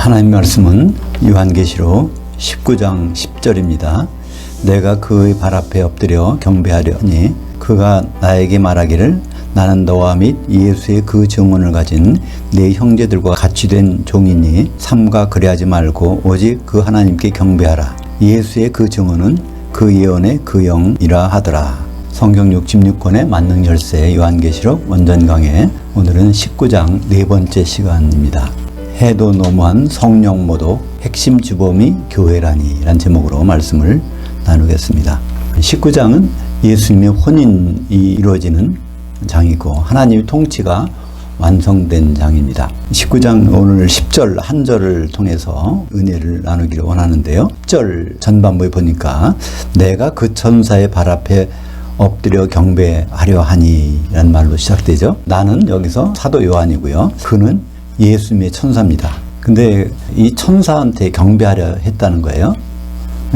하나님 말씀은 요한계시록 19장 10절입니다. 내가 그의 발 앞에 엎드려 경배하려니 그가 나에게 말하기를 나는 너와 및 예수의 그 증언을 가진 네 형제들과 같이 된 종이니 삼가 그리하지 말고 오직 그 하나님께 경배하라. 예수의 그 증언은 그 예언의 그 영이라 하더라. 성경 66권의 만능 열쇠 요한계시록 원전 강해, 오늘은 19장 네 번째 시간입니다. 해도 너무한 성령 모독 핵심 주범이 교회라니 라는 제목으로 말씀을 나누겠습니다. 19장은 예수님의 혼인이 이루어지는 장이고 하나님의 통치가 완성된 장입니다. 19장 오늘 10절 한 절을 통해서 은혜를 나누기를 원하는데요. 10절 전반부에 보니까 내가 그 천사의 발 앞에 엎드려 경배하려 하니 라는 말로 시작되죠. 나는 여기서 사도 요한이고요. 그는 예수님의 천사입니다. 근데 이 천사한테 경배하려 했다는 거예요.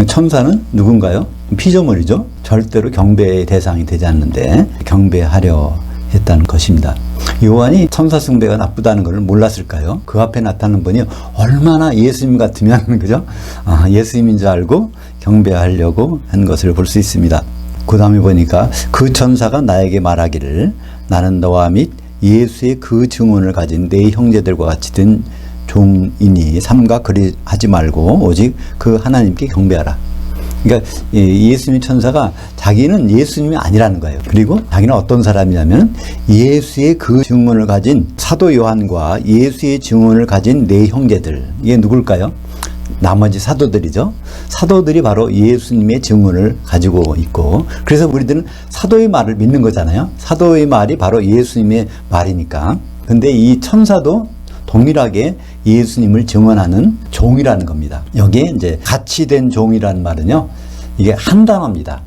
천사는 누군가요? 피조물이죠. 절대로 경배의 대상이 되지 않는데 경배하려 했다는 것입니다. 요한이 천사 숭배가 나쁘다는 것을 몰랐을까요? 그 앞에 나타나는 분이 얼마나 예수님 같으면 그죠? 예수님인 줄 알고 경배하려고 한 것을 볼 수 있습니다. 그 다음에 보니까 그 천사가 나에게 말하기를 나는 너와 및 예수의 그 증언을 가진 네 형제들과 같이 된 종이니 삼가 그리하지 말고 오직 그 하나님께 경배하라. 그러니까 예수님 천사가 자기는 예수님이 아니라는 거예요. 그리고 자기는 어떤 사람이냐면 예수의 그 증언을 가진 사도 요한과 예수의 증언을 가진 네 형제들, 이게 누굴까요? 나머지 사도들이죠. 사도들이 바로 예수님의 증언을 가지고 있고, 그래서 우리들은 사도의 말을 믿는 거잖아요. 사도의 말이 바로 예수님의 말이니까. 근데 이 천사도 동일하게 예수님을 증언하는 종이라는 겁니다. 여기에 이제 같이 된 종이라는 말은요, 이게 한 단어입니다.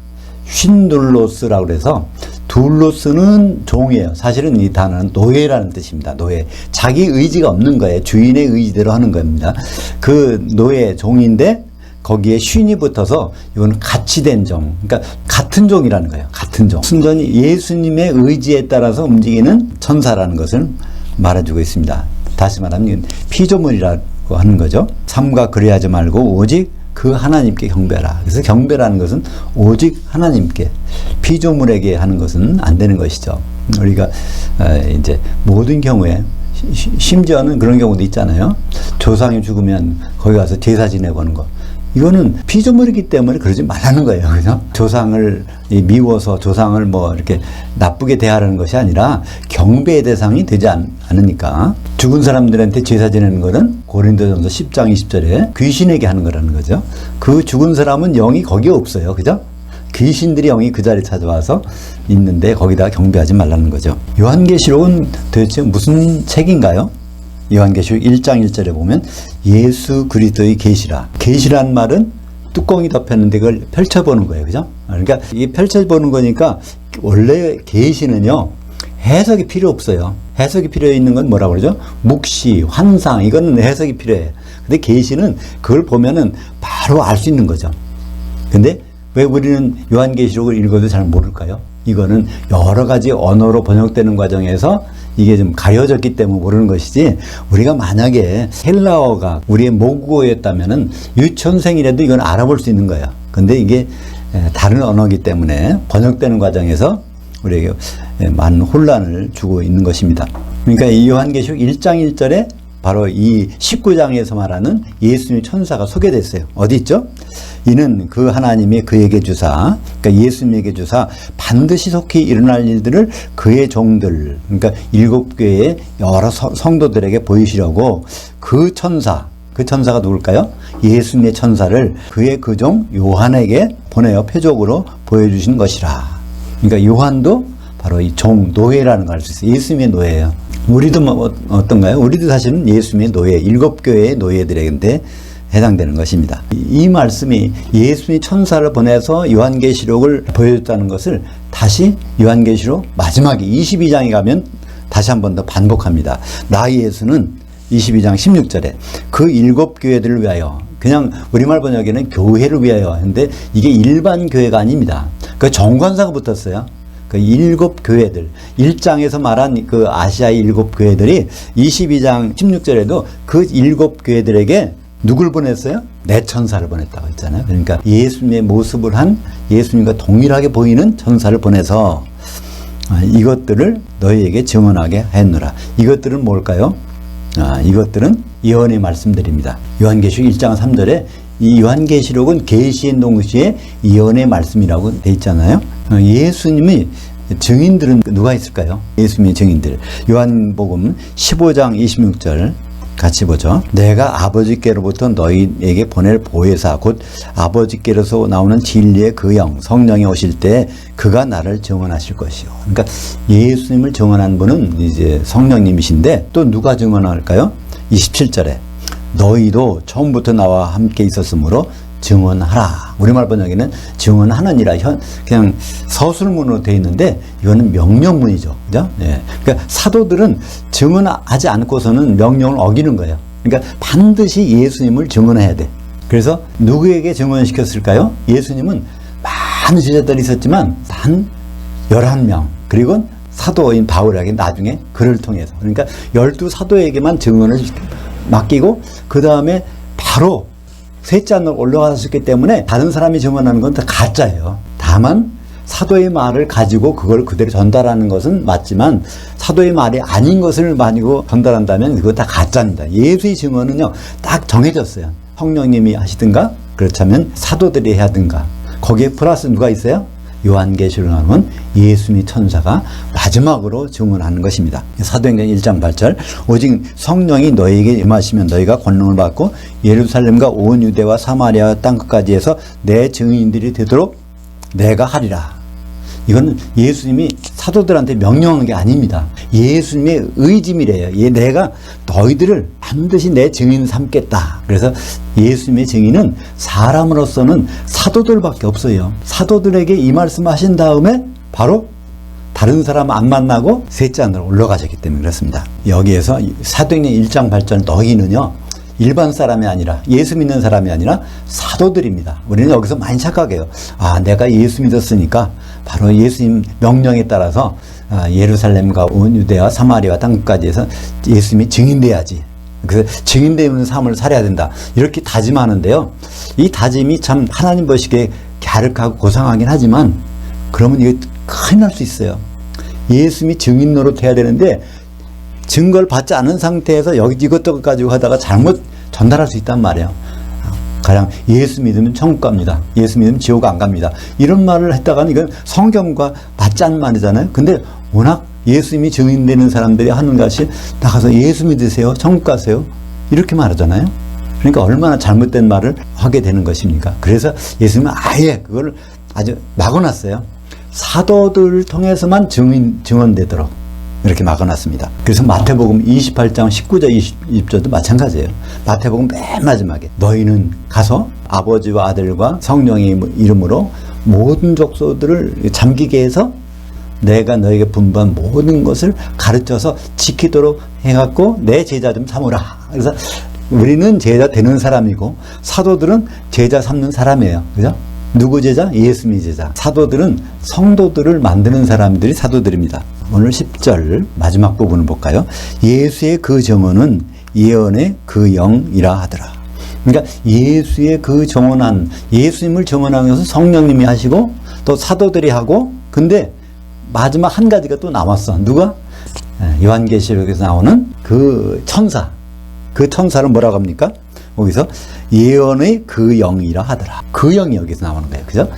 쉰둘로스라고 그래서 둘로스는 종이에요. 사실은 이 단어는 노예라는 뜻입니다. 노예. 자기 의지가 없는 거예요. 주인의 의지대로 하는 겁니다. 그 노예 종인데 거기에 쉰이 붙어서 이거는 같이 된 종. 그러니까 같은 종이라는 거예요. 같은 종. 순전히 예수님의 의지에 따라서 움직이는 천사라는 것을 말해주고 있습니다. 다시 말하면 이건 피조물이라고 하는 거죠. 삼가 그리하지 말고 오직 그 하나님께 경배하라. 그래서 경배라는 것은 오직 하나님께, 피조물에게 하는 것은 안 되는 것이죠. 우리가 이제 모든 경우에 심지어는 그런 경우도 있잖아요. 조상이 죽으면 거기 가서 제사 지내고 하는 거. 이거는 피조물이기 때문에 그러지 말라는 거예요. 그죠? 조상을 미워서 조상을 뭐 이렇게 나쁘게 대하라는 것이 아니라 경배의 대상이 되지 않으니까. 죽은 사람들한테 제사 지내는 거는 고린도전서 10장 20절에 귀신에게 하는 거라는 거죠. 그 죽은 사람은 영이 거기에 없어요. 그죠? 귀신들이 영이 그 자리에 찾아와서 있는데 거기다 경배하지 말라는 거죠. 요한계시록은 도대체 무슨 책인가요? 요한계시록 1장 1절에 보면 예수 그리스도의 계시라. 계시란 말은 뚜껑이 덮였는데 그걸 펼쳐보는 거예요. 그죠? 그러니까 이게 펼쳐보는 거니까 원래 계시는요, 해석이 필요 없어요. 해석이 필요 있는 건 뭐라고 그러죠? 묵시, 환상, 이거는 해석이 필요해요. 근데 계시는 그걸 보면은 바로 알 수 있는 거죠. 근데 왜 우리는 요한계시록을 읽어도 잘 모를까요? 이거는 여러 가지 언어로 번역되는 과정에서 이게 좀 가려졌기 때문에 모르는 것이지, 우리가 만약에 헬라어가 우리의 모국어였다면은 유치원생이라도 이건 알아볼 수 있는 거예요. 근데 이게 다른 언어이기 때문에 번역되는 과정에서 우리에게 많은 혼란을 주고 있는 것입니다. 그러니까 이 요한계시록 1장 1절에 바로 이 19장에서 말하는 예수님의 천사가 소개됐어요. 어디 있죠? 이는 그 하나님이 그에게 주사, 그러니까 예수님에게 주사 반드시 속히 일어날 일들을 그의 종들, 그러니까 7교회의 여러 성도들에게 보이시려고 그 천사가 누굴까요? 예수님의 천사를 그의 그 종 요한에게 보내어 표적으로 보여주신 것이라. 그러니까 요한도 바로 이 종, 노예라는 걸 알 수 있어요. 예수님의 노예예요. 우리도 뭐 어떤가요? 우리도 사실은 예수님의 노예, 7교회의 노예들에게 해당되는 것입니다. 이 말씀이 예수님이 천사를 보내서 요한계시록을 보여줬다는 것을 다시 요한계시록 마지막에 22장에 가면 다시 한 번 더 반복합니다. 나 예수는 22장 16절에 그 7교회들을 위하여, 그냥 우리말 번역에는 교회를 위하여 했는데 이게 일반 교회가 아닙니다. 그 정관사가 붙었어요. 그 7교회들, 1장에서 말한 그 아시아의 7교회들이 22장 16절에도 그 7교회들에게 누굴 보냈어요? 내 천사를 보냈다고 했잖아요. 그러니까 예수님의 모습을 한 예수님과 동일하게 보이는 천사를 보내서 이것들을 너희에게 증언하게 했노라. 이것들은 뭘까요? 이것들은 예언의 말씀들입니다. 요한계시록 1장 3절에 이 요한계시록은 계시인 동시에 예언의 말씀이라고 돼 있잖아요. 예수님이 증인들은 누가 있을까요? 예수님의 증인들. 요한복음 15장 26절 같이 보죠. 내가 아버지께로부터 너희에게 보낼 보혜사 곧 아버지께로서 나오는 진리의 그 영 성령이 오실 때 그가 나를 증언하실 것이요. 그러니까 예수님을 증언한 분은 이제 성령님이신데 또 누가 증언할까요? 27절에 너희도 처음부터 나와 함께 있었으므로 증언하라. 우리말 번역에는 증언하느니라. 그냥 서술문으로 되어 있는데 이거는 명령문이죠. 그죠? 예. 그러니까 사도들은 증언하지 않고서는 명령을 어기는 거예요. 그러니까 반드시 예수님을 증언해야 돼. 그래서 누구에게 증언시켰을까요? 예수님은 많은 제자들이 있었지만 단 11명. 그리고 사도인 바울에게 나중에 그를 통해서. 그러니까 12사도에게만 증언을 맡기고 그 다음에 바로 셋째 하늘 올라갔었기 때문에 다른 사람이 증언하는 건 다 가짜예요. 다만 사도의 말을 가지고 그걸 그대로 전달하는 것은 맞지만 사도의 말이 아닌 것을 가지고 전달한다면 그거 다 가짜입니다. 예수의 증언은요 딱 정해졌어요. 성령님이 하시든가 그렇다면 사도들이 해야든가. 거기에 플러스 누가 있어요? 요한계시록 나오는 예수님의 천사가 마지막으로 증언하는 것입니다. 사도행전 1장 8절 오직 성령이 너희에게 임하시면 너희가 권능을 받고 예루살렘과 온 유대와 사마리아 땅끝까지 해서 내 증인들이 되도록 내가 하리라. 이건 예수님이 사도들한테 명령한 게 아닙니다. 예수님의 의지미래요. 내가 너희들을 반드시 내 증인 삼겠다. 그래서 예수님의 증인은 사람으로서는 사도들밖에 없어요. 사도들에게 이 말씀 하신 다음에 바로 다른 사람 안 만나고 셋째 하늘로 올라가셨기 때문에 그렇습니다. 여기에서 사도행전 1장 8절 너희는요 일반 사람이 아니라 예수 믿는 사람이 아니라 사도들입니다. 우리는 여기서 많이 착각해요. 내가 예수 믿었으니까 바로 예수님 명령에 따라서 예루살렘과 온 유대와 사마리아 땅까지 해서 예수님이 증인돼야지. 그래서 증인되는 삶을 살아야 된다. 이렇게 다짐하는데요. 이 다짐이 참 하나님 보시기에 갸륵하고 고상하긴 하지만 그러면 이게 큰일 날 수 있어요. 예수님이 증인 노릇해야 되는데 증거를 받지 않은 상태에서 이것저것 가지고 하다가 잘못 전달할 수 있단 말이에요. 가령 예수 믿으면 천국 갑니다. 예수 믿으면 지옥 안 갑니다. 이런 말을 했다가는 이건 성경과 맞지 않는 말이잖아요. 근데 워낙 예수님이 증인되는 사람들이 하는 것이 나가서 예수 믿으세요. 천국 가세요. 이렇게 말하잖아요. 그러니까 얼마나 잘못된 말을 하게 되는 것입니까? 그래서 예수님은 아예 그걸 아주 막아놨어요. 사도들을 통해서만 증언되도록 이렇게 막아놨습니다. 그래서 마태복음 28장 19절 20절도 마찬가지예요. 마태복음 맨 마지막에 너희는 가서 아버지와 아들과 성령의 이름으로 모든 족속들을 잠기게 해서 내가 너에게 분부한 모든 것을 가르쳐서 지키도록 해갖고 내 제자 좀 삼으라. 그래서 우리는 제자 되는 사람이고 사도들은 제자 삼는 사람이에요. 그죠? 누구 제자? 예수님의 제자. 사도들은 성도들을 만드는 사람들이 사도들입니다. 오늘 10절 마지막 부분을 볼까요? 예수의 그 정언은 예언의 그 영이라 하더라. 그러니까 예수의 그 정언한 예수님을 정언하는 것은 성령님이 하시고 또 사도들이 하고 근데 마지막 한 가지가 또 남았어. 누가? 요한계시록에서 나오는 그 천사. 그 천사를 뭐라고 합니까? 거기서 예언의 그 영이라 하더라. 그 영이 여기서 나오는 거예요. 그죠?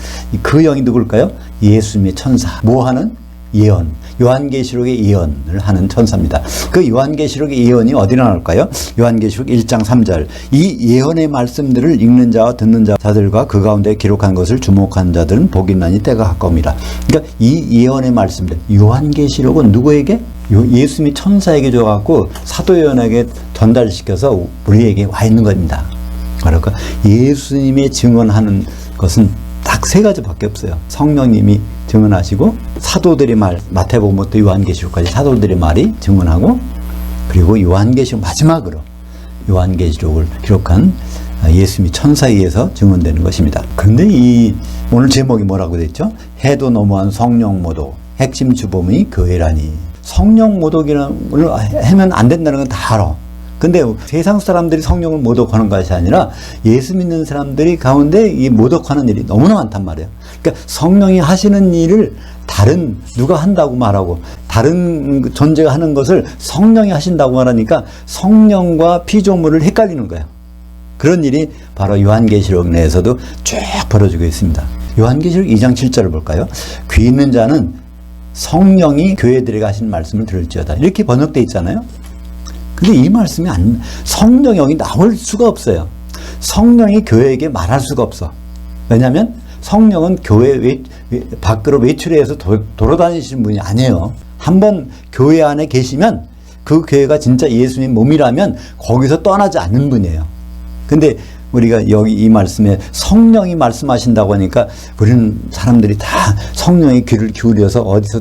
그 영이 누굴까요? 예수님의 천사. 뭐 하는? 예언. 요한계시록의 예언을 하는 천사입니다. 그 요한계시록의 예언이 어디 나올까요? 요한계시록 1장 3절. 이 예언의 말씀들을 읽는 자와 듣는 자들과 그 가운데 기록한 것을 주목한 자들은 복이 있나니 때가 가까움이라. 그러니까 이 예언의 말씀들. 요한계시록은 누구에게? 예수님이 천사에게 줘갖고 사도요한에게 전달시켜서 우리에게 와 있는 겁니다. 그러니까 예수님의 증언하는 것은 딱 세 가지밖에 없어요. 성령님이 증언하시고 사도들의 말, 마태복음부터 요한계시록까지 사도들의 말이 증언하고 그리고 요한계시록 마지막으로 요한계시록을 기록한 예수님이 천사에 의해서 증언되는 것입니다. 그런데 오늘 제목이 뭐라고 되어 있죠? 해도 너무한 성령 모독. 핵심 주범이 교회라니. 성령 모독을 하면 안 된다는 건 다 알아. 근데 세상 사람들이 성령을 모독하는 것이 아니라 예수 믿는 사람들이 가운데 이 모독하는 일이 너무나 많단 말이에요. 그러니까 성령이 하시는 일을 다른 누가 한다고 말하고 다른 존재가 하는 것을 성령이 하신다고 말하니까 성령과 피조물을 헷갈리는 거예요. 그런 일이 바로 요한계시록 내에서도 쭉 벌어지고 있습니다. 요한계시록 2장 7절을 볼까요? 귀 있는 자는 성령이 교회들에게 하신 말씀을 들을지어다. 이렇게 번역되어 있잖아요. 근데 이 말씀이 성령이 여기 나올 수가 없어요. 성령이 교회에게 말할 수가 없어. 왜냐하면 성령은 교회 밖으로 외출해서 돌아다니시는 분이 아니에요. 한번 교회 안에 계시면 그 교회가 진짜 예수님 몸이라면 거기서 떠나지 않는 분이에요. 근데 우리가 여기 이 말씀에 성령이 말씀하신다고 하니까 우리는 사람들이 다 성령의 귀를 기울여서 어디서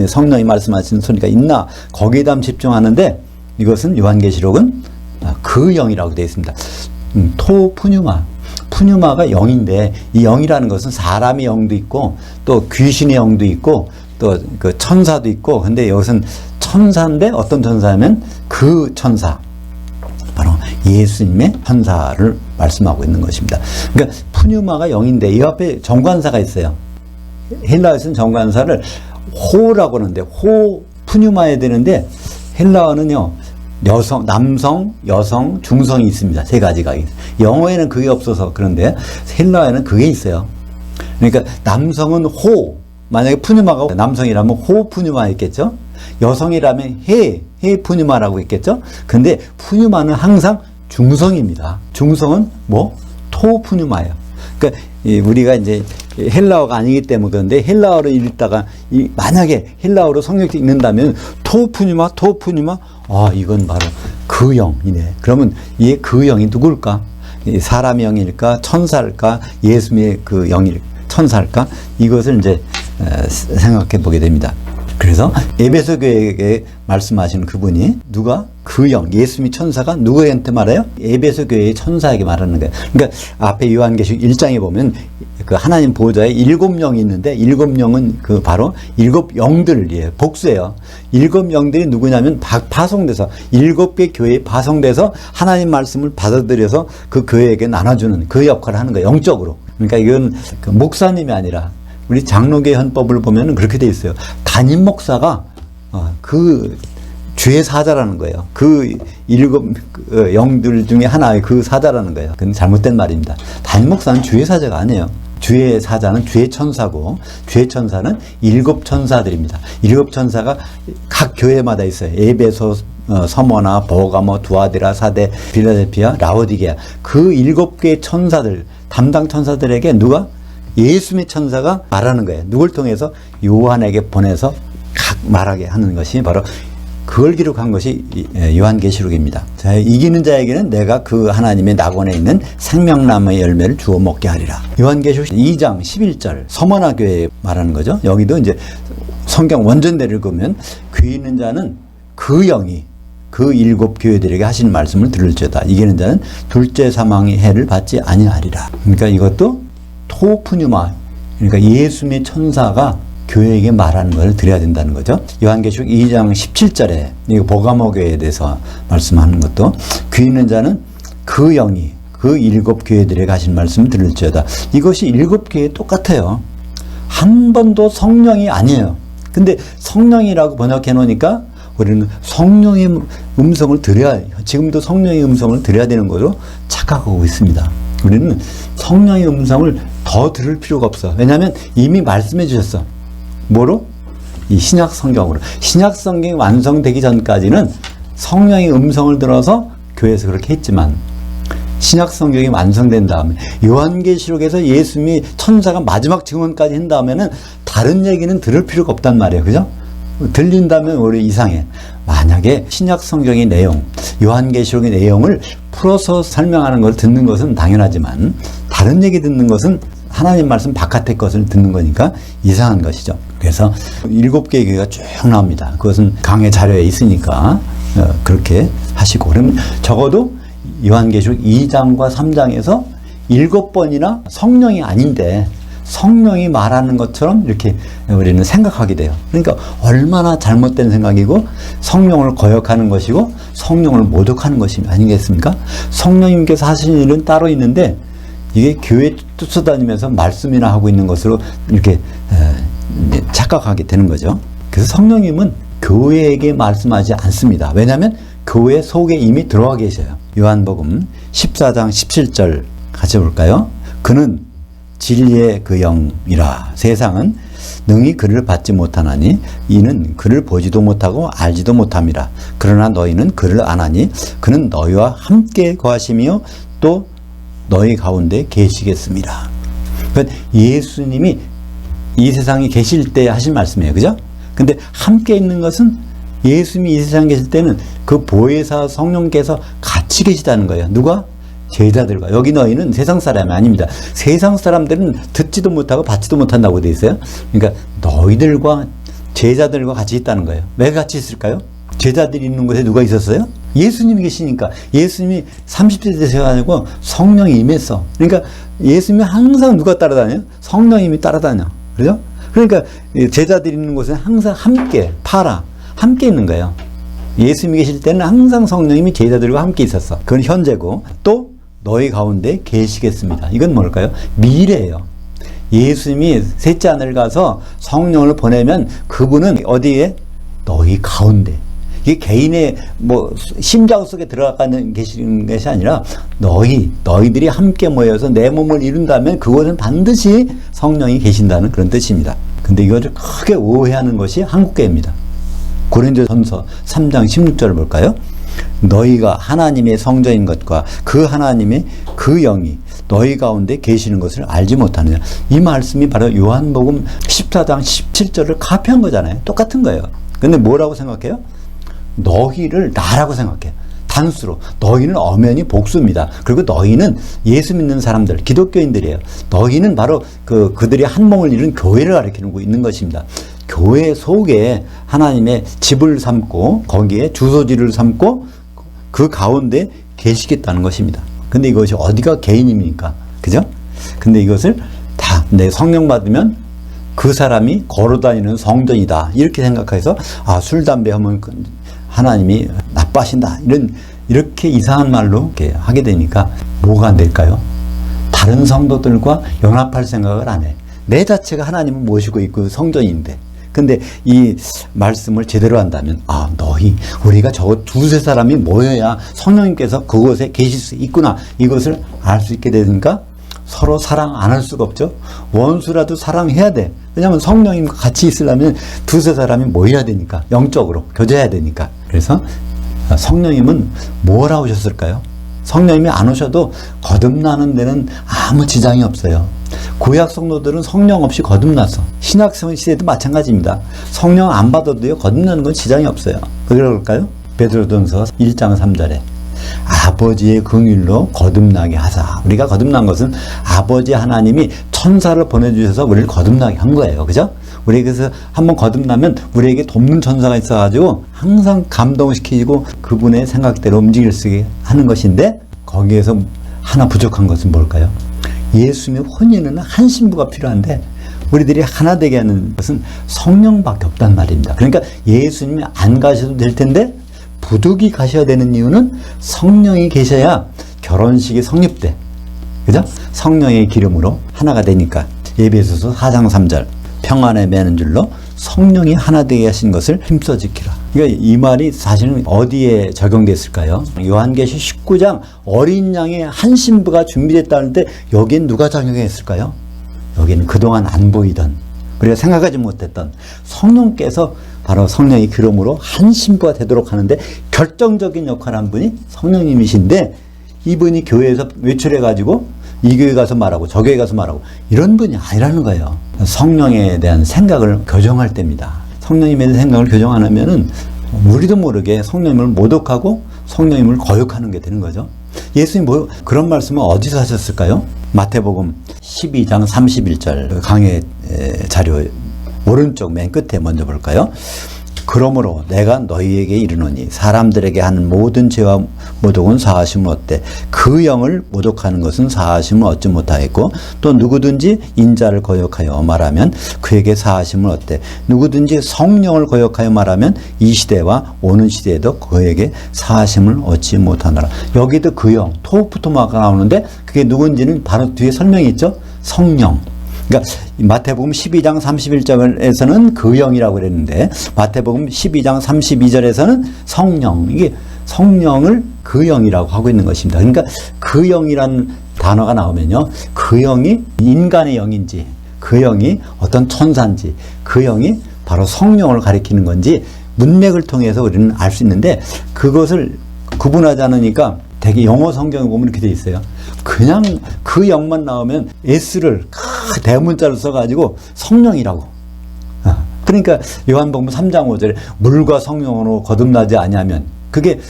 성령이 말씀하시는 소리가 있나 거기에다 집중하는데 이것은 요한계시록은 그 영이라고 되어 있습니다. 푸뉴마가 영인데 이 영이라는 것은 사람의 영도 있고 또 귀신의 영도 있고 또 그 천사도 있고 근데 이것은 천사인데 어떤 천사냐면 그 천사 바로 예수님의 천사를 말씀하고 있는 것입니다. 그러니까 푸뉴마가 영인데 이 앞에 정관사가 있어요. 헬라어에서는 정관사를 호라고 하는데 푸뉴마에 되는데 헬라어는요 남성, 여성, 중성이 있습니다. 세 가지가. 영어에는 그게 없어서 그런데 헬라어에는 그게 있어요. 그러니까 남성은 만약에 푸뉴마가 남성이라면 푸뉴마 있겠죠. 여성이라면 해 푸뉴마라고 있겠죠. 근데 푸뉴마는 항상 중성입니다. 중성은 토 푸뉴마예요. 그러니까 우리가 이제 헬라어가 아니기 때문에 그런데 헬라어를 읽다가 만약에 헬라어로 성경을 읽는다면 토 푸뉴마 이건 바로 그 영이네. 그러면 이 그 영이 누굴까? 사람의 영일까? 천사일까? 예수님의 그 영일 천사일까? 이것을 이제 생각해 보게 됩니다. 그래서 에베소 교회에게 말씀하시는 그분이 누가? 그 영, 예수님의 천사가 누구한테 말해요? 에베소 교회의 천사에게 말하는 거예요. 그러니까 앞에 요한계시록 1장에 보면 그 하나님 보호자에 7영이 있는데 7영은 그 바로 7영들이에요. 복수예요. 7영들이 누구냐면 파송돼서 7개 교회에 파송돼서 하나님 말씀을 받아들여서 그 교회에게 나눠주는 그 역할을 하는 거예요. 영적으로. 그러니까 이건 그 목사님이 아니라 우리 장로계 헌법을 보면 그렇게 돼 있어요. 담임 목사가 그 주의 사자라는 거예요. 그 7 영들 중에 하나의 그 사자라는 거예요. 그건 잘못된 말입니다. 담임 목사는 주의 사자가 아니에요. 주의 사자는 주의 천사고 주의 천사는 7 천사들입니다. 7 천사가 각 교회마다 있어요. 에베소, 서머나, 버가모, 두아디라, 사데, 빌라델피아, 라오디게아 그 7개의 천사들 담당 천사들에게 누가? 예수님의 천사가 말하는 거예요. 누굴 통해서? 요한에게 보내서 각 말하게 하는 것이 바로 그걸 기록한 것이 요한계시록입니다. 자, 이기는 자에게는 내가 그 하나님의 낙원에 있는 생명나무의 열매를 주어 먹게 하리라. 요한계시록 2장 11절 서머나 교회에 말하는 거죠. 여기도 이제 성경 원전대를 보면 귀 있는 자는 그 영이 그 7 교회들에게 하신 말씀을 들을지어다. 이기는 자는 둘째 사망의 해를 받지 아니하리라. 그러니까 이것도 토푸뉴마, 그러니까 예수님의 천사가 교회에게 말하는 것을 드려야 된다는 거죠. 요한계시록 2장 17절에 이거 버가모 교회에 대해서 말씀하는 것도 귀 있는 자는 그 영이 그 7 교회들에게 하신 말씀을 들을지어다. 이것이 7 교회 똑같아요. 한 번도 성령이 아니에요. 근데 성령이라고 번역해 놓으니까 우리는 성령의 음성을 지금도 성령의 음성을 들어야 되는 거로 착각하고 있습니다. 우리는 성령의 음성을 더 들을 필요가 없어. 왜냐하면 이미 말씀해 주셨어. 뭐로? 이 신약 성경으로. 신약 성경이 완성되기 전까지는 성령의 음성을 들어서 교회에서 그렇게 했지만 신약 성경이 완성된 다음에 요한계시록에서 예수님이 천사가 마지막 증언까지 한 다음에는 다른 얘기는 들을 필요가 없단 말이에요. 그죠? 들린다면 오히려 이상해. 만약에 신약 성경의 내용, 요한계시록의 내용을 풀어서 설명하는 걸 듣는 것은 당연하지만 다른 얘기 듣는 것은 하나님 말씀 바깥의 것을 듣는 거니까 이상한 것이죠. 그래서 7개의 교회가 쭉 나옵니다. 그것은 강의 자료에 있으니까 그렇게 하시고 그러면 적어도 요한계시록 2장과 3장에서 7번이나 성령이 아닌데 성령이 말하는 것처럼 이렇게 우리는 생각하게 돼요. 그러니까 얼마나 잘못된 생각이고 성령을 거역하는 것이고 성령을 모독하는 것이 아니겠습니까? 성령님께서 하시는 일은 따로 있는데 이게 교회에 쫓아다니면서 말씀이나 하고 있는 것으로 이렇게 착각하게 되는 거죠. 그래서 성령님은 교회에게 말씀하지 않습니다. 왜냐하면 교회 속에 이미 들어와 계셔요. 요한복음 14장 17절 같이 볼까요? 그는 진리의 그 영이라. 세상은 능히 그를 받지 못하나니 이는 그를 보지도 못하고 알지도 못함이라. 그러나 너희는 그를 아나니 그는 너희와 함께 거하시며 또 너희 가운데 계시겠습니다. 그러니까 예수님이 이 세상에 계실 때 하신 말씀이에요. 그죠? 근데 함께 있는 것은 예수님이 이 세상에 계실 때는 그 보혜사 성령께서 같이 계시다는 거예요. 누가? 제자들과. 여기 너희는 세상 사람이 아닙니다. 세상 사람들은 듣지도 못하고 받지도 못한다고 되어 있어요. 그러니까 너희들과 제자들과 같이 있다는 거예요. 왜 같이 있을까요? 제자들이 있는 곳에 누가 있었어요? 예수님이 계시니까. 예수님이 30세 되셔가지고 성령이 임했어. 그러니까 예수님이 항상 누가 따라다녀요? 성령님이 따라다녀. 그죠? 그러니까 제자들이 있는 곳에 항상 함께, 함께 있는 거예요. 예수님이 계실 때는 항상 성령님이 제자들과 함께 있었어. 그건 현재고, 또 너희 가운데 계시겠습니다. 이건 뭘까요? 미래예요. 예수님이 셋째 하늘 가서 성령을 보내면 그분은 어디에? 너희 가운데. 이게 개인의 심장 속에 들어가는 계시는 것이 아니라 너희들이 함께 모여서 내 몸을 이룬다면 그곳은 반드시 성령이 계신다는 그런 뜻입니다. 근데 이것을 크게 오해하는 것이 한국교회입니다. 고린도전서 3장 16절을 볼까요? 너희가 하나님의 성전인 것과 그 하나님의 그 영이 너희 가운데 계시는 것을 알지 못하느냐. 이 말씀이 바로 요한복음 14장 17절을 카피한 거잖아요. 똑같은 거예요. 근데 뭐라고 생각해요? 너희를 나라고 생각해요. 단수로. 너희는 엄연히 복수입니다. 그리고 너희는 예수 믿는 사람들, 기독교인들이에요. 너희는 바로 그들이 한 몸을 이룬 교회를 가리키고 있는 것입니다. 교회 속에 하나님의 집을 삼고 거기에 주소지를 삼고 그 가운데 계시겠다는 것입니다. 근데 이것이 어디가 개인입니까? 그죠? 근데 이것을 다 내 성령 받으면 그 사람이 걸어다니는 성전이다. 이렇게 생각해서 술, 담배 하면 하나님이 나빠하신다. 이렇게 이상한 말로 이렇게 하게 되니까 뭐가 안 될까요? 다른 성도들과 연합할 생각을 안 해. 내 자체가 하나님을 모시고 있고 성전인데. 근데 이 말씀을 제대로 한다면 우리가 저 두세 사람이 모여야 성령님께서 그곳에 계실 수 있구나. 이것을 알 수 있게 되니까 서로 사랑 안 할 수가 없죠. 원수라도 사랑해야 돼. 왜냐하면 성령님과 같이 있으려면 두세 사람이 모여야 되니까. 영적으로 교제해야 되니까. 그래서 성령님은 뭐라 오셨을까요? 성령님이 안 오셔도 거듭나는 데는 아무 지장이 없어요. 구약 성도들은 성령 없이 거듭났어. 신약 시대도 마찬가지입니다. 성령 안 받아도요, 거듭나는 건 지장이 없어요. 왜 그럴까요? 베드로전서 1장 3절에 아버지의 긍휼로 거듭나게 하사. 우리가 거듭난 것은 아버지 하나님이 천사를 보내주셔서 우리를 거듭나게 한 거예요. 그죠? 우리 그래서 한번 거듭나면 우리에게 돕는 천사가 있어가지고 항상 감동시키고 그분의 생각대로 움직일 수 있게 하는 것인데, 거기에서 하나 부족한 것은 뭘까요? 예수님의 혼인은 한 신부가 필요한데 우리들이 하나 되게 하는 것은 성령밖에 없단 말입니다. 그러니까 예수님이 안 가셔도 될 텐데 부득이 가셔야 되는 이유는 성령이 계셔야 결혼식이 성립돼. 그죠? 성령의 기름으로 하나가 되니까. 에베소서 4장 3절 평안에 매는 줄로 성령이 하나 되게 하신 것을 힘써 지키라. 그러니까 이 말이 사실은 어디에 적용됐을까요? 요한계시 19장 어린 양의 한 신부가 준비됐다는데 여기엔 누가 적용했을까요? 여기는 그동안 안 보이던, 우리가 생각하지 못했던 성령께서 바로 성령의 기름으로 한 신부가 되도록 하는데 결정적인 역할을 한 분이 성령님이신데, 이분이 교회에서 외출해가지고 이 교회 가서 말하고 저 교회 가서 말하고 이런 분이 아니라는 거예요. 성령에 대한 생각을 교정할 때입니다. 성령님에 대한 생각을 교정 안 하면은 우리도 모르게 성령님을 모독하고 성령님을 거역하는 게 되는 거죠. 예수님 그런 말씀을 어디서 하셨을까요? 마태복음 12장 31절 강의 자료 오른쪽 맨 끝에 먼저 볼까요? 그러므로 내가 너희에게 이르노니 사람들에게 하는 모든 죄와 모독은 사하심을 얻되 그 영을 모독하는 것은 사하심을 얻지 못하겠고 또 누구든지 인자를 거역하여 말하면 그에게 사하심을 얻되 누구든지 성령을 거역하여 말하면 이 시대와 오는 시대에도 그에게 사하심을 얻지 못하노라. 여기도 그 영, 토프토마가 나오는데 그게 누군지는 바로 뒤에 설명이 있죠. 성령. 그러니까 마태복음 12장 31절에서는 그 영이라고 그랬는데 마태복음 12장 32절에서는 성령, 이게 성령을 그 영이라고 하고 있는 것입니다. 그러니까 그 영이라는 단어가 나오면요, 그 영이 인간의 영인지 그 영이 어떤 천사인지 그 영이 바로 성령을 가리키는 건지 문맥을 통해서 우리는 알 수 있는데 그것을 구분하지 않으니까 되게 영어 성경에 보면 이렇게 돼 있어요. 그냥 그 영만 나오면 S를 대문자로 써가지고 성령이라고. 그러니까 요한복음 3장 5절에 물과 성령으로 거듭나지 아니하면 그게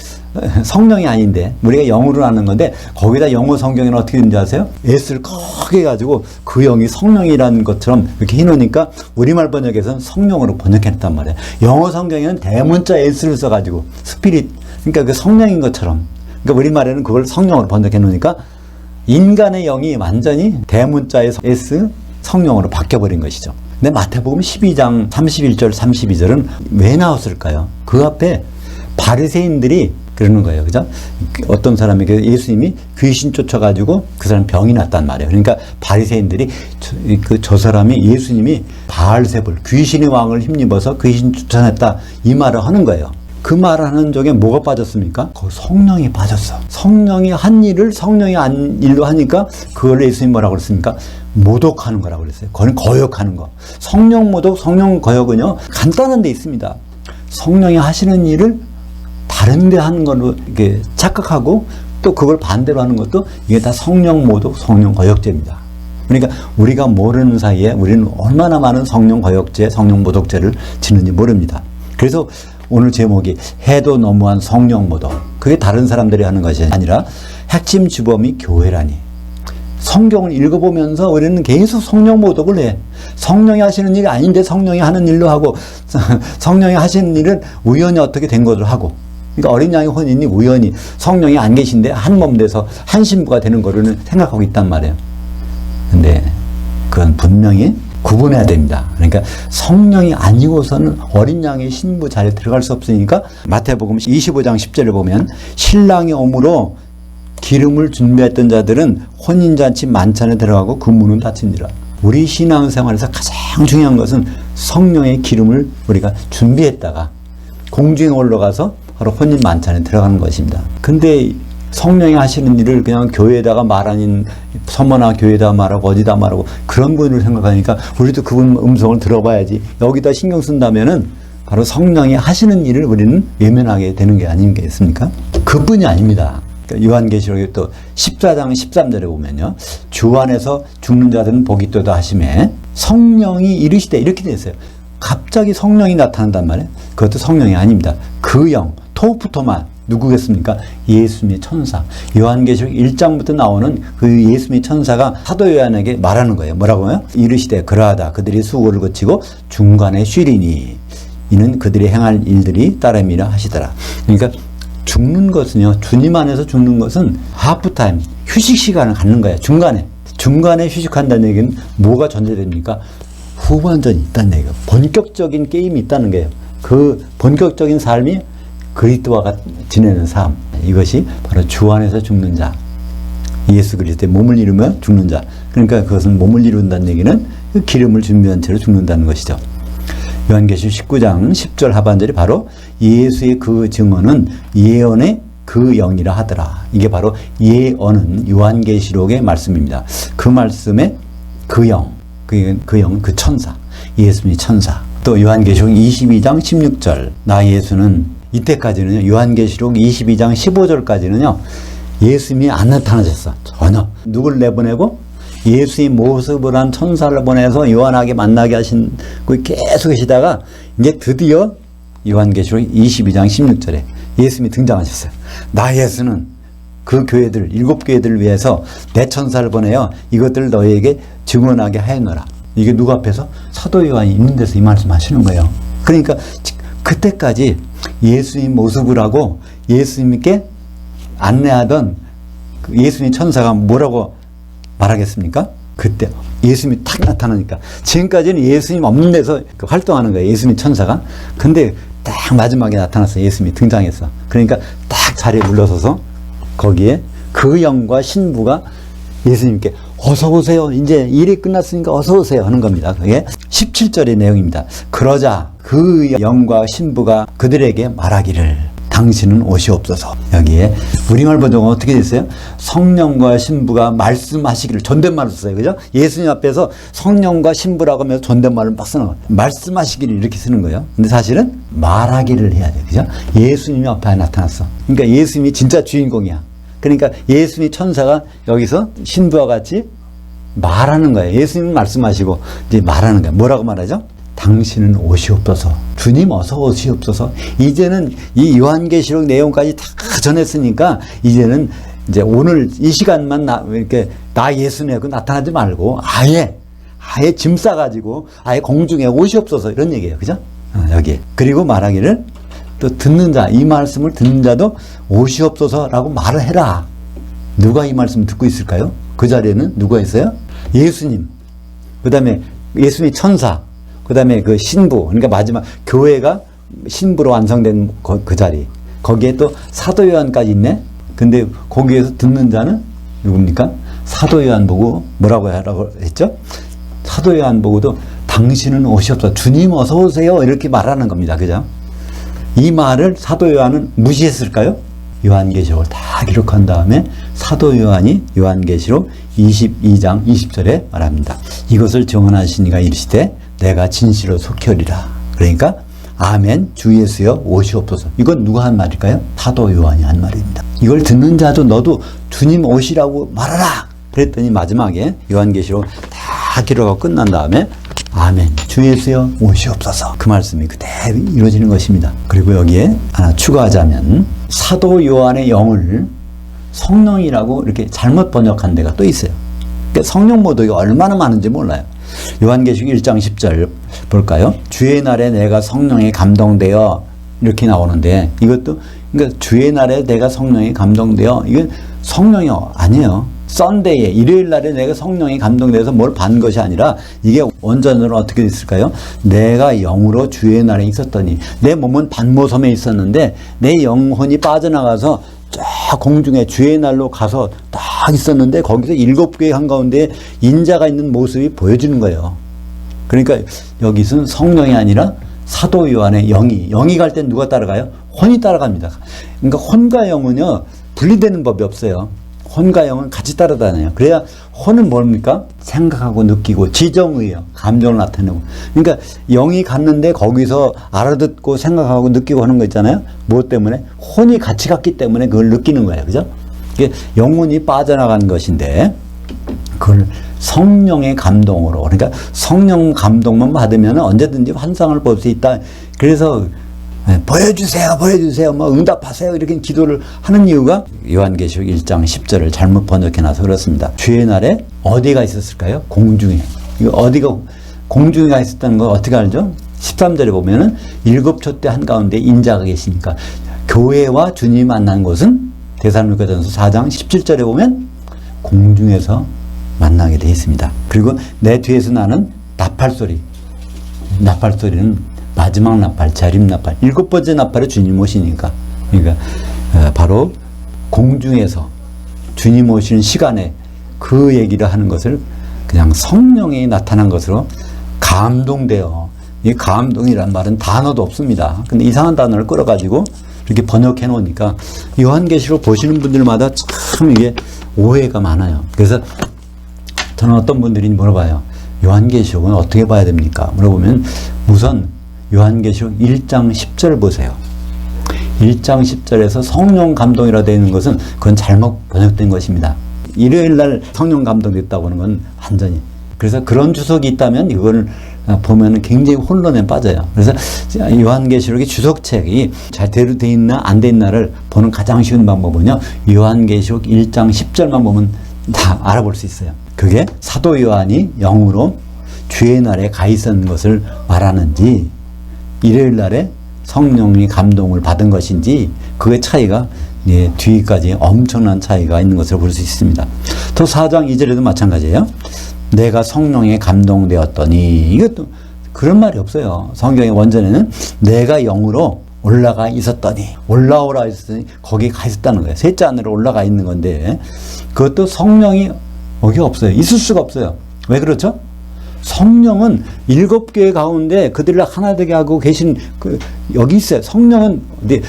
성령이 아닌데 우리가 영으로 아는 건데 거기다 영어 성경에는 어떻게 되는지 아세요? S를 크게 해가지고 그 영이 성령이라는 것처럼 이렇게 해놓으니까 우리말 번역에서는 성령으로 번역했단 말이에요. 영어 성경에는 대문자 S를 써가지고 스피릿, 그러니까 그 성령인 것처럼, 그러니까 우리말에는 그걸 성령으로 번역해 놓으니까 인간의 영이 완전히 대문자에서 S 성령으로 바뀌어버린 것이죠. 근데 마태복음 12장 31절 32절은 왜 나왔을까요? 그 앞에 바리새인들이 그러는 거예요. 그죠? 어떤 사람에게 예수님이 귀신 쫓아가지고 그 사람 병이 났단 말이에요. 그러니까 바리새인들이 저 사람이 예수님이 바알세불 귀신의 왕을 힘입어서 귀신 쫓아냈다 이 말을 하는 거예요. 그 말하는 쪽에 뭐가 빠졌습니까? 그 성령이 빠졌어. 성령이 한 일을 성령이 한 일로 하니까 그걸 예수님이 뭐라고 그랬습니까? 모독하는 거라고 그랬어요. 그건 거역하는 거. 성령 모독, 성령 거역은요 간단한 데 있습니다. 성령이 하시는 일을 다른 데 하는 걸로 이렇게 착각하고 또 그걸 반대로 하는 것도 이게 다 성령 모독, 성령 거역죄입니다. 그러니까 우리가 모르는 사이에 우리는 얼마나 많은 성령 거역죄, 성령 모독죄를 지는지 모릅니다. 그래서 오늘 제목이 해도 너무한 성령 모독. 그게 다른 사람들이 하는 것이 아니라 핵심 주범이 교회라니. 성경을 읽어보면서 우리는 계속 성령 모독을 해. 성령이 하시는 일이 아닌데 성령이 하는 일로 하고 성령이 하시는 일은 우연히 어떻게 된 것으로 하고, 그러니까 어린 양의 혼인이 우연히 성령이 안 계신데 한 몸 돼서 한 신부가 되는 거로는 생각하고 있단 말이에요. 근데 그건 분명히 구분해야 됩니다. 그러니까 성령이 아니고서는 어린 양의 신부 자리에 들어갈 수 없으니까 마태복음 25장 10절을 보면 신랑이 오므로 기름을 준비했던 자들은 혼인잔치 만찬에 들어가고 그 문은 닫힌지라. 우리 신앙생활에서 가장 중요한 것은 성령의 기름을 우리가 준비했다가 공중에 올라가서 바로 혼인 만찬에 들어가는 것입니다. 근데 성령이 하시는 일을 그냥 교회에다가 말하는 서머나 교회에다 말하고 어디다 말하고 그런 분을 생각하니까 우리도 그분 음성을 들어봐야지. 여기다 신경 쓴다면은 바로 성령이 하시는 일을 우리는 외면하게 되는 게 아니겠습니까? 그뿐이 아닙니다. 요한계시록에 또 14장 13절에 보면요, 주 안에서 죽는 자들은 복이 있도다 하심에 성령이 이르시되 이렇게 돼 있어요. 갑자기 성령이 나타난단 말이에요. 그것도 성령이 아닙니다. 그 영, 토프토만 누구겠습니까? 예수님의 천사. 요한계시록 1장부터 나오는 그 예수님의 천사가 사도 요한에게 말하는 거예요. 뭐라고 해요? 이르시되 그러하다 그들이 수고를 거치고 중간에 쉬리니 이는 그들이 행할 일들이 따름이라 하시더라. 그러니까 죽는 것은요, 주님 안에서 죽는 것은 하프타임, 휴식 시간을 갖는 거예요. 중간에 휴식한다는 얘기는 뭐가 전제됩니까? 후반전이 있다는 얘기예요. 본격적인 게임이 있다는 거예요. 그 본격적인 삶이 그리스도와 지내는 삶, 이것이 바로 주 안에서 죽는 자, 예수 그리스도의 몸을 이루며 죽는 자. 그러니까 그것은 몸을 이룬다는 얘기는 그 기름을 준비한 채로 죽는다는 것이죠. 요한계시록 19장 10절 하반절이 바로 예수의 그 증언은 예언의 그 영이라 하더라. 이게 바로 예언은 요한계시록의 말씀입니다. 그 말씀의 그 영, 그 천사, 예수님의 천사. 또 요한계시록 22장 16절, 나 예수는 이때까지는요, 요한계시록 22장 15절까지는요, 예수님이 안 나타나셨어. 전혀. 누굴 내보내고? 예수의 모습을 한 천사를 보내서 요한에게 만나게 하신 그 계속 계시다가 이제 드디어 요한계시록 22장 16절에 예수님이 등장하셨어요. 나 예수는 그 교회들, 7교회들을 위해서 내 천사를 보내어 이것들을 너희에게 증언하게 하였노라. 이게 누구 앞에서? 사도 요한이 있는 데서 이 말씀 하시는 거예요. 그러니까 그때까지 예수님 모습을 하고 예수님께 안내하던 그 예수님 천사가 뭐라고 말하겠습니까? 그때 예수님이 탁 나타나니까 지금까지는 예수님 없는 데서 활동하는 거예요. 예수님 천사가. 근데 딱 마지막에 나타났어요. 예수님이 등장했어. 그러니까 딱 자리에 물러서서 거기에 그 영과 신부가 예수님께 어서 오세요. 이제 일이 끝났으니까 어서 오세요 하는 겁니다. 그게 17절의 내용입니다. 그러자 그 영과 신부가 그들에게 말하기를 당신은 오시옵소서. 여기에 우리말 버전은 어떻게 됐어요? 성령과 신부가 말씀하시기를 존댓말을 써요. 그죠? 예수님 앞에서 성령과 신부라고 하면서 존댓말을 막 쓰는 거예요. 말씀하시기를 이렇게 쓰는 거예요. 근데 사실은 말하기를 해야 돼요. 그죠? 예수님이 앞에 나타났어. 그러니까 예수님이 진짜 주인공이야. 그러니까 예수님이 천사가 여기서 신부와 같이 말하는 거예요. 예수님은 말씀하시고 이제 말하는 거예요. 뭐라고 말하죠? 당신은 오시옵소서. 주님 어서 오시옵소서. 이제는 이 요한계시록 내용까지 다 전했으니까 이제는 이제 오늘 이 시간만 이렇게 나 예수 내고 나타나지 말고 아예 짐 싸가지고 아예 공중에 오시옵소서 이런 얘기예요. 그죠? 여기. 그리고 말하기를 또 듣는 자, 이 말씀을 듣는 자도 오시옵소서라고 말을 해라. 누가 이 말씀 듣고 있을까요? 그 자리에는 누가 있어요? 예수님. 그 다음에 예수님의 천사. 그 다음에 그 신부. 그러니까 마지막 교회가 신부로 완성된 그 자리. 거기에 또 사도 요한까지 있네? 근데 거기에서 듣는 자는 누굽니까? 사도 요한 보고 뭐라고 하라고 했죠? 사도 요한 보고도 당신은 오시옵소서. 주님 어서 오세요. 이렇게 말하는 겁니다. 그죠? 이 말을 사도 요한은 무시했을까요? 요한계시록을 다 기록한 다음에 사도 요한이 요한계시록 22장 20절에 말합니다. 이것을 증언하시니가 이르시되 내가 진실로 속혈이라. 그러니까 아멘 주 예수여 오시옵소서. 이건 누가 한 말일까요? 사도 요한이 한 말입니다. 이걸 듣는 자도 너도 주님 오시라고 말하라. 그랬더니 마지막에 요한계시록 다 기록하고 끝난 다음에 아멘 주 예수여 오시옵소서. 그 말씀이 그대로 이루어지는 것입니다. 그리고 여기에 하나 추가하자면 사도 요한의 영을 성령이라고 이렇게 잘못 번역한 데가 또 있어요. 그러니까 성령 모독이 얼마나 많은지 몰라요. 요한계시록 1장 10절 볼까요? 주의 날에 내가 성령에 감동되어 이렇게 나오는데 이것도 그러니까 주의 날에 내가 성령에 감동되어 이건 성령이 아니에요. 썬데이에 일요일 날에 내가 성령이 감동돼서 뭘 반 것이 아니라 이게 원전으로 어떻게 됐을까요? 내가 영으로 주의 날에 있었더니 내 몸은 반모섬에 있었는데 내 영혼이 빠져나가서 쫙 공중에 주의 날로 가서 딱 있었는데 거기서 7개의 한가운데 인자가 있는 모습이 보여지는 거예요. 그러니까 여기서는 성령이 아니라 사도 요한의 영이 갈 땐 누가 따라가요? 혼이 따라갑니다. 그러니까 혼과 영은요 분리되는 법이 없어요. 혼과 영은 같이 따라다녀요. 그래야 혼은 뭡니까? 생각하고 느끼고 지정의예요. 감정을 나타내고. 그러니까 영이 갔는데 거기서 알아듣고 생각하고 느끼고 하는 거 있잖아요. 무엇 때문에? 혼이 같이 갔기 때문에 그걸 느끼는 거예요. 그죠? 이게 영혼이 빠져나간 것인데 그걸 성령의 감동으로, 그러니까 성령 감동만 받으면 언제든지 환상을 볼 수 있다. 그래서 보여주세요, 뭐 응답하세요 이렇게 기도를 하는 이유가 요한계시록 1장 10절을 잘못 번역해놔서 그렇습니다. 주의 날에 어디가 있었을까요? 공중에. 이거 어디가 공중에 있었다는 거 어떻게 알죠? 13절에 보면은 7촛대 한가운데 인자가 계시니까 교회와 주님이 만난 곳은 데살로니가전서 4장 17절에 보면 공중에서 만나게 되어 있습니다. 그리고 내 뒤에서 나는 나팔소리. 나팔소리는 마지막 나팔, 재림 나팔, 7번째 나팔에 주님 오시니까. 그러니까 바로 공중에서 주님 오시는 시간에 그 얘기를 하는 것을 그냥 성령이 나타난 것으로 감동되어. 이 감동이라는 말은 단어도 없습니다. 근데 이상한 단어를 끌어가지고 이렇게 번역해 놓으니까 요한계시록 보시는 분들마다 참 이게 오해가 많아요. 그래서 저는 어떤 분들이 물어봐요. 요한계시록은 어떻게 봐야 됩니까? 물어보면 우선 요한계시록 1장 10절 보세요. 1장 10절에서 성령 감동이라 되어 있는 것은 그건 잘못 번역된 것입니다. 일요일 날 성령 감동됐다고 하는 건 완전히. 그래서 그런 주석이 있다면 이걸 보면 굉장히 혼란에 빠져요. 그래서 요한계시록의 주석책이 잘 되어 있나 안 되어 있나를 보는 가장 쉬운 방법은요. 요한계시록 1장 10절만 보면 다 알아볼 수 있어요. 그게 사도 요한이 영으로 주의 날에 가 있었는 것을 말하는지 일요일 날에 성령이 감동을 받은 것인지 그의 차이가 뒤까지 엄청난 차이가 있는 것을 볼 수 있습니다. 또 4장 2절에도 마찬가지예요. 내가 성령에 감동되었더니, 이것도 그런 말이 없어요. 성경의 원전에는 내가 영으로 올라가 있었더니, 올라오라 했더니 거기에 가 있었다는 거예요. 셋째 하늘에 올라가 있는 건데, 그것도 성령이 여기 없어요. 있을 수가 없어요. 왜 그렇죠? 성령은 7교회 가운데 그들을 하나 되게 하고 계신 여기 있어요. 성령은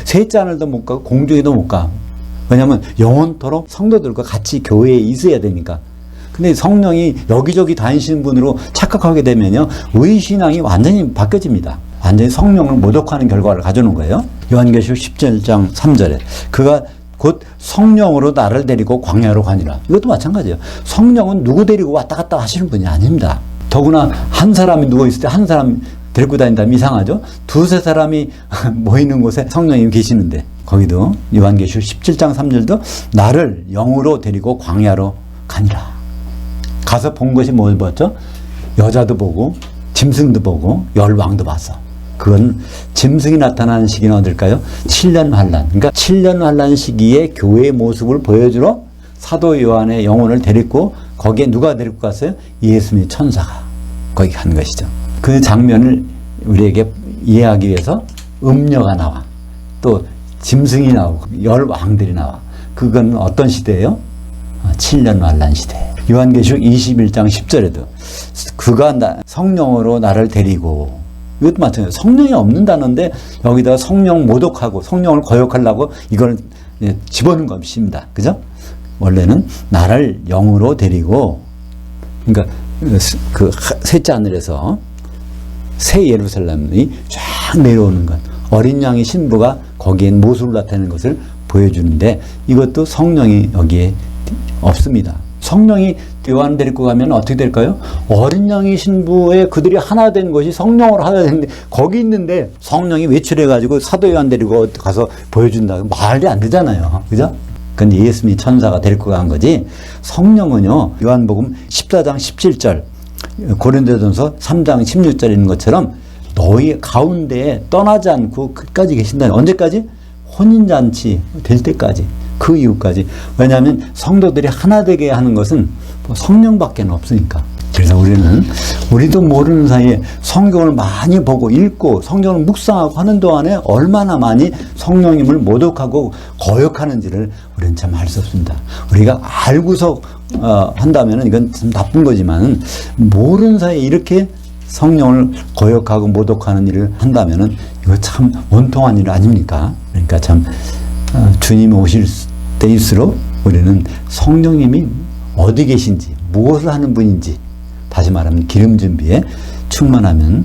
셋째 하늘도 못 가고 공중에도 못 가. 왜냐하면 영원토록 성도들과 같이 교회에 있어야 되니까. 근데 성령이 여기저기 다니시는 분으로 착각하게 되면요, 우리 신앙이 완전히 바뀌어집니다. 완전히 성령을 모독하는 결과를 가져오는 거예요. 요한계시록 17장 3절에 그가 곧 성령으로 나를 데리고 광야로 가니라. 이것도 마찬가지예요. 성령은 누구 데리고 왔다 갔다 하시는 분이 아닙니다. 더구나 한 사람이 누워있을 때 한 사람 데리고 다닌다면 이상하죠. 두세 사람이 모이는 곳에 성령님이 계시는데, 거기도 요한계시록 17장 3절도 나를 영으로 데리고 광야로 가니라. 가서 본 것이 뭘 봤죠? 여자도 보고 짐승도 보고 열왕도 봤어. 그건 짐승이 나타나는 시기는 어딜까요? 7년 환란. 그러니까 7년 환란 시기에 교회의 모습을 보여주러 사도 요한의 영혼을 데리고, 거기에 누가 데리고 갔어요? 예수님의 천사가 거기 간 것이죠. 그 장면을 우리에게 이해하기 위해서 음녀가 나와, 또 짐승이 나오고 열왕들이 나와. 그건 어떤 시대예요? 7년 환란 시대. 요한계시록 21장 10절에도 그가 성령으로 나를 데리고, 이것도 마찬가지예요. 성령이 없는 단어인데 여기다가 성령 모독하고 성령을 거역하려고 이걸 집어넣은 것입니다. 그죠? 원래는 나를 영으로 데리고, 그러니까 그 셋째 하늘에서 새 예루살렘이 쫙 내려오는 것, 어린 양의 신부가 거기엔 모습을 나타내는 것을 보여주는데, 이것도 성령이 여기에 없습니다. 성령이 요한 데리고 가면 어떻게 될까요? 어린 양의 신부에 그들이 하나 된 것이 성령으로 하나 되는데, 거기 있는데 성령이 외출해가지고 사도 요한 데리고 가서 보여준다. 말이 안 되잖아요. 그죠? 근데 예수님이 천사가 데리고 간 거지. 성령은요, 요한복음 14장 17절, 고린도전서 3장 16절에 있는 것처럼 너희 가운데에 떠나지 않고 끝까지 계신다. 언제까지? 혼인잔치 될 때까지, 그 이후까지. 왜냐하면 성도들이 하나 되게 하는 것은 성령밖에 없으니까. 그래서 우리도 모르는 사이에 성경을 많이 보고 읽고 성경을 묵상하고 하는 동안에 얼마나 많이 성령님을 모독하고 거역하는지를 우리는 참 알 수 없습니다. 우리가 알고서 한다면 이건 참 나쁜 거지만, 모르는 사이에 이렇게 성령을 거역하고 모독하는 일을 한다면 이거 참 원통한 일 아닙니까? 그러니까 참 주님이 오실 때일수록 우리는 성령님이 어디 계신지, 무엇을 하는 분인지, 다시 말하면 기름 준비에 충만하면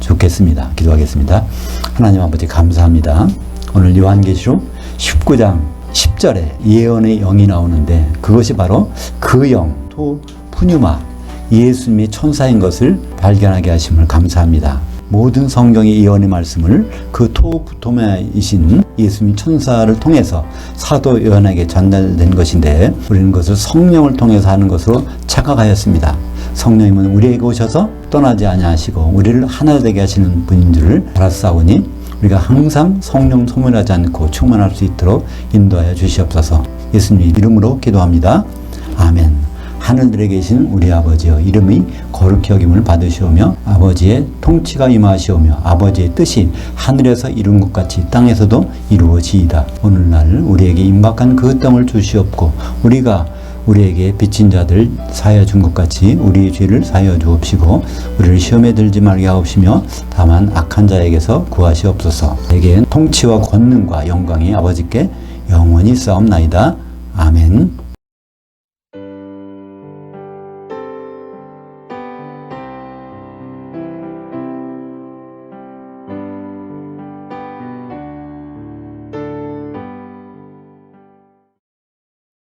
좋겠습니다. 기도하겠습니다. 하나님 아버지, 감사합니다. 오늘 요한계시록 19장 10절에 예언의 영이 나오는데, 그것이 바로 그 영, 토 푸뉴마, 예수님의 천사인 것을 발견하게 하심을 감사합니다. 모든 성경의 예언의 말씀을 그 토푸토마이신 예수님 천사를 통해서 사도 요한에게 전달된 것인데, 우리는 그것을 성령을 통해서 하는 것으로 착각하였습니다. 성령님은 우리에게 오셔서 떠나지 아니하시고 우리를 하나 되게 하시는 분인 줄을 알았사오니, 우리가 항상 성령 소멸하지 않고 충만할 수 있도록 인도하여 주시옵소서. 예수님 이름으로 기도합니다. 아멘. 하늘들에 계신 우리 아버지여, 이름이 거룩히 여김을 받으시오며 아버지의 통치가 임하시오며 아버지의 뜻이 하늘에서 이룬 것 같이 땅에서도 이루어지이다. 오늘날 우리에게 임박한 그 땅을 주시옵고, 우리가 우리에게 빚진 자들 사하여 준 것 같이 우리의 죄를 사하여 주옵시고, 우리를 시험에 들지 말게 하옵시며 다만 악한 자에게서 구하시옵소서. 내게는 통치와 권능과 영광이 아버지께 영원히 싸움나이다. 아멘.